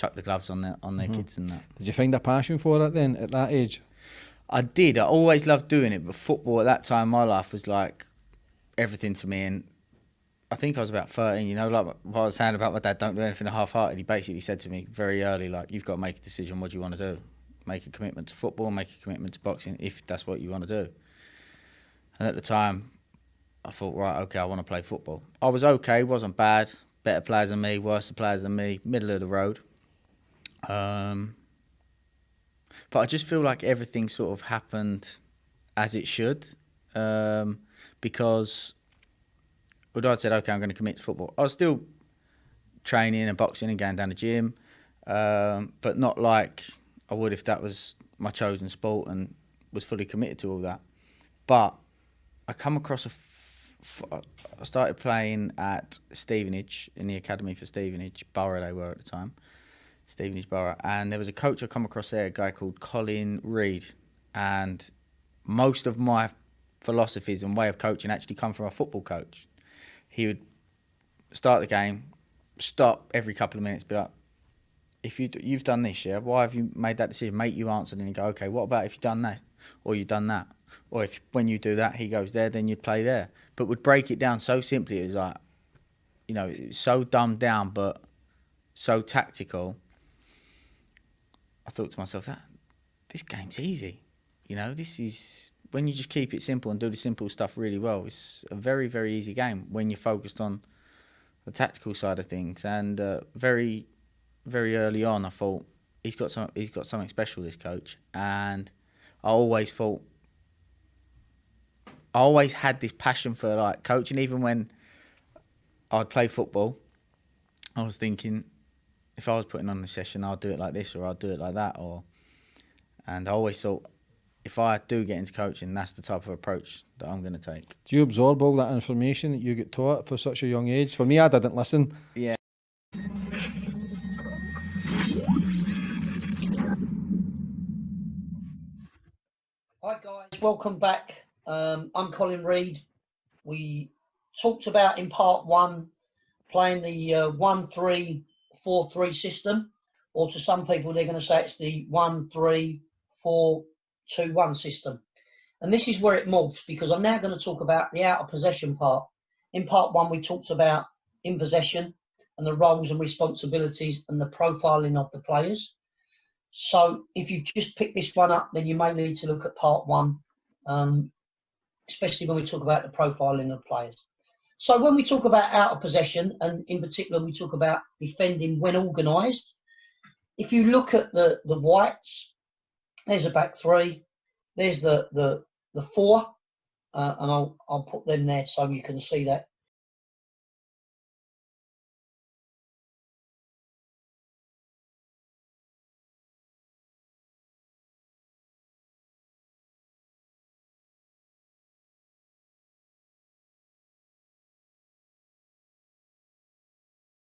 chuck the gloves on their kids and that. Did you find a passion for it then at that age? I did. I always loved doing it, but football at that time in my life was like everything to me. And I think I was about 13, you know, like what I was saying about my dad, don't do anything half-hearted. He basically said to me very early, like, you've got to make a decision. What do you want to do? Make a commitment to football, make a commitment to boxing, if that's what you want to do. And at the time, I thought, right, okay, I want to play football. I was okay, wasn't bad. Better players than me, worse players than me, middle of the road. But I just feel like everything sort of happened as it should, because although I'd said, okay, I'm going to commit to football, I was still training and boxing and going down the gym, but not like I would if that was my chosen sport and was fully committed to all that. But I come across I started playing at Stevenage, in the academy for Stevenage, Borough they were at the time, Stevenage Borough, and there was a coach I come across there, a guy called Colin Reid, and most of my philosophies and way of coaching actually come from a football coach. He would start the game, stop every couple of minutes, be like, if you've done this, yeah, why have you made that decision? Mate, you answered, and you go, okay, what about if you've done that, or you've done that, or if when you do that, he goes there, then you'd play there. But would break it down so simply. It was like, you know, it was so dumbed down, but so tactical. I thought to myself, this game's easy. You know, this is, when you just keep it simple and do the simple stuff really well, it's a very, very easy game when you're focused on the tactical side of things. And very, very early on, I thought, he's got something special, this coach. And I always had this passion for like coaching. Even when I'd play football, I was thinking, if I was putting on a session, I'll do it like this or I'll do it like that. And I always thought, if I do get into coaching, that's the type of approach that I'm going to take. Do you absorb all that information that you get taught for such a young age? For me, I didn't listen. Yeah. Hi guys, welcome back. I'm Colin Reid. We talked about in part one playing the 1-3-4-3 system, or to some people they're going to say it's the 1-3-4-2-1 system. And this is where it morphs, because I'm now going to talk about the out of possession part. In part one, we talked about in possession and the roles and responsibilities and the profiling of the players. So if you've just picked this one up, then you may need to look at part one, especially when we talk about the profiling of players. So when we talk about out of possession, and in particular we talk about defending when organised, if you look at the whites, there's a back three, there's the four, and I'll put them there so you can see that.